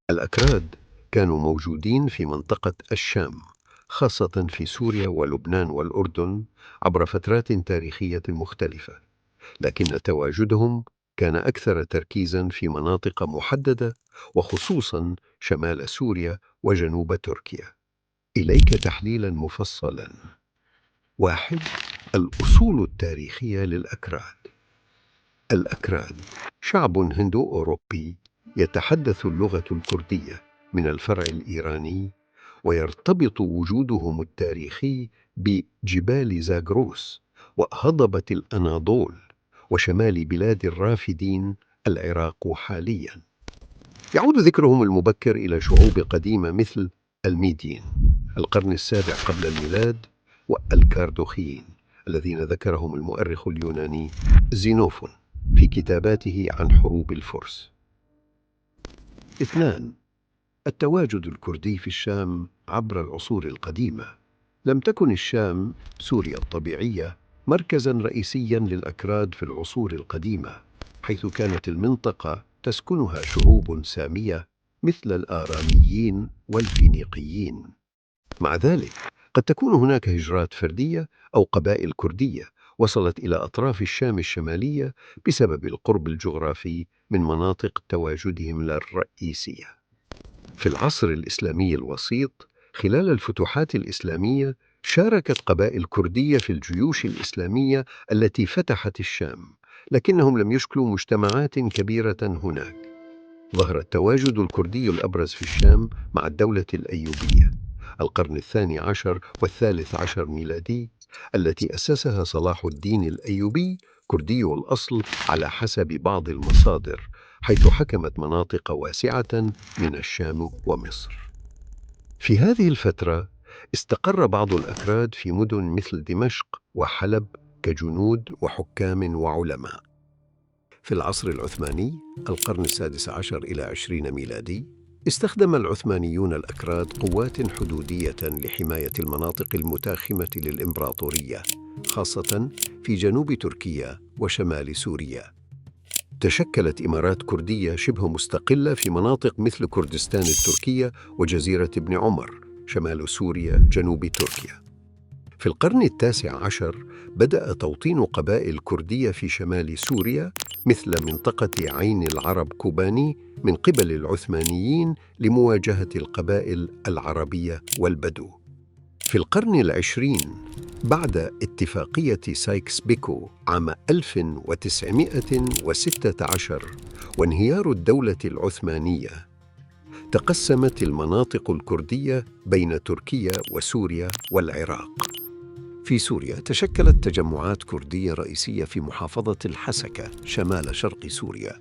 الأكراد كانوا موجودين في منطقة الشام، خاصة في سوريا ولبنان والأردن، عبر فترات تاريخية مختلفة، لكن تواجدهم كان أكثر تركيزا في مناطق محددة، وخصوصا شمال سوريا وجنوب تركيا. إليك تحليلا مفصلا. 1. الأصول التاريخية للأكراد. الأكراد شعب هندو أوروبي يتحدث اللغة الكردية من الفرع الإيراني، ويرتبط وجودهم التاريخي بجبال زاغروس وهضبة الأناضول وشمال بلاد الرافدين العراق حاليا. يعود ذكرهم المبكر إلى شعوب قديمة مثل الميديين القرن السابع قبل الميلاد، والكاردوخيين الذين ذكرهم المؤرخ اليوناني زينوفون في كتاباته عن حروب الفرس. 2. التواجد الكردي في الشام عبر العصور القديمة. لم تكن الشام، سوريا الطبيعية، مركزاً رئيسياً للأكراد في العصور القديمة، حيث كانت المنطقة تسكنها شعوب سامية مثل الآراميين والفينيقيين. مع ذلك، قد تكون هناك هجرات فردية أو قبائل كردية وصلت إلى أطراف الشام الشمالية بسبب القرب الجغرافي من مناطق تواجدهم الرئيسية. في العصر الإسلامي الوسيط، خلال الفتوحات الإسلامية، شاركت قبائل كردية في الجيوش الإسلامية التي فتحت الشام، لكنهم لم يشكلوا مجتمعات كبيرة هناك. ظهر التواجد الكردي الأبرز في الشام مع الدولة الأيوبية القرن الثاني عشر والثالث عشر ميلادي، التي أسسها صلاح الدين الأيوبي، كردي الأصل على حسب بعض المصادر، حيث حكمت مناطق واسعة من الشام ومصر. في هذه الفترة استقر بعض الأكراد في مدن مثل دمشق وحلب كجنود وحكام وعلماء. في العصر العثماني القرن السادس عشر إلى 20 ميلادي، استخدم العثمانيون الأكراد قوات حدودية لحماية المناطق المتاخمة للإمبراطورية، خاصة في جنوب تركيا وشمال سوريا. تشكلت إمارات كردية شبه مستقلة في مناطق مثل كردستان التركية وجزيرة ابن عمر شمال سوريا جنوب تركيا. في القرن التاسع عشر بدأ توطين قبائل كردية في شمال سوريا مثل منطقة عين العرب كوباني من قبل العثمانيين لمواجهة القبائل العربية والبدو. في القرن العشرين، بعد اتفاقية سايكس بيكو عام 1916 وانهيار الدولة العثمانية، تقسمت المناطق الكردية بين تركيا وسوريا والعراق. في سوريا تشكلت تجمعات كردية رئيسية في محافظة الحسكة شمال شرق سوريا،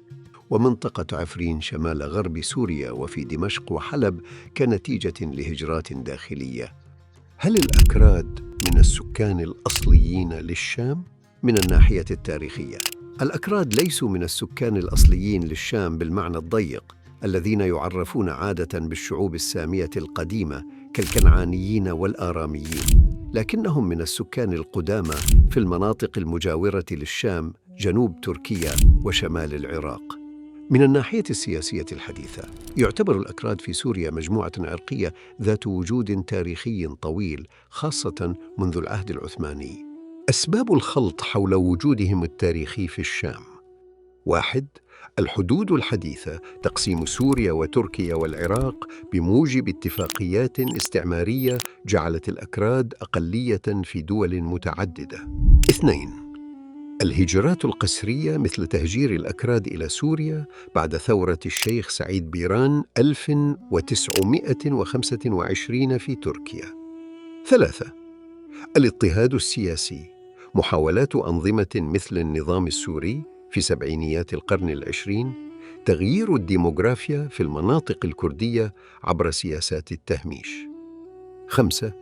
ومنطقة عفرين شمال غرب سوريا، وفي دمشق وحلب كنتيجة لهجرات داخلية. هل الأكراد من السكان الأصليين للشام؟ من الناحية التاريخية، الأكراد ليسوا من السكان الأصليين للشام بالمعنى الضيق، الذين يعرفون عادة بالشعوب السامية القديمة كالكنعانيين والآراميين، لكنهم من السكان القدامى في المناطق المجاورة للشام جنوب تركيا وشمال العراق. من الناحية السياسية الحديثة، يعتبر الأكراد في سوريا مجموعة عرقية ذات وجود تاريخي طويل، خاصة منذ العهد العثماني. أسباب الخلط حول وجودهم التاريخي في الشام: 1. الحدود الحديثة، تقسيم سوريا وتركيا والعراق بموجب اتفاقيات استعمارية جعلت الأكراد أقلية في دول متعددة. 2. الهجرات القسرية، مثل تهجير الأكراد إلى سوريا بعد ثورة الشيخ سعيد بيران 1925 في تركيا. 3. الاضطهاد السياسي، محاولات أنظمة مثل النظام السوري في سبعينيات القرن العشرين تغيير الديموغرافيا في المناطق الكردية عبر سياسات التهميش. 5.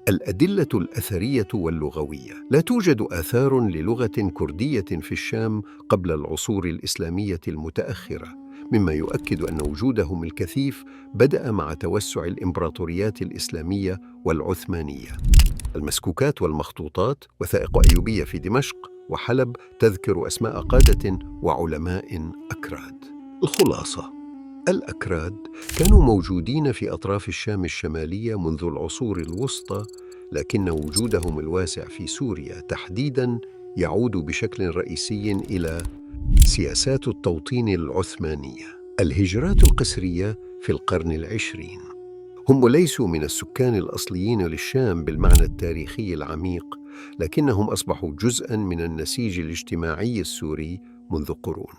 الأدلة الأثرية واللغوية، لا توجد آثار للغة كردية في الشام قبل العصور الإسلامية المتأخرة، مما يؤكد أن وجودهم الكثيف بدأ مع توسع الإمبراطوريات الإسلامية والعثمانية. المسكوكات والمخطوطات، وثائق أيوبية في دمشق وحلب تذكر أسماء قادة وعلماء أكراد. الخلاصة: الأكراد كانوا موجودين في أطراف الشام الشمالية منذ العصور الوسطى، لكن وجودهم الواسع في سوريا تحديداً يعود بشكل رئيسي إلى سياسات التوطين العثمانية. الهجرات القسرية في القرن العشرين. هم ليسوا من السكان الأصليين للشام بالمعنى التاريخي العميق، لكنهم أصبحوا جزءاً من النسيج الاجتماعي السوري منذ قرون.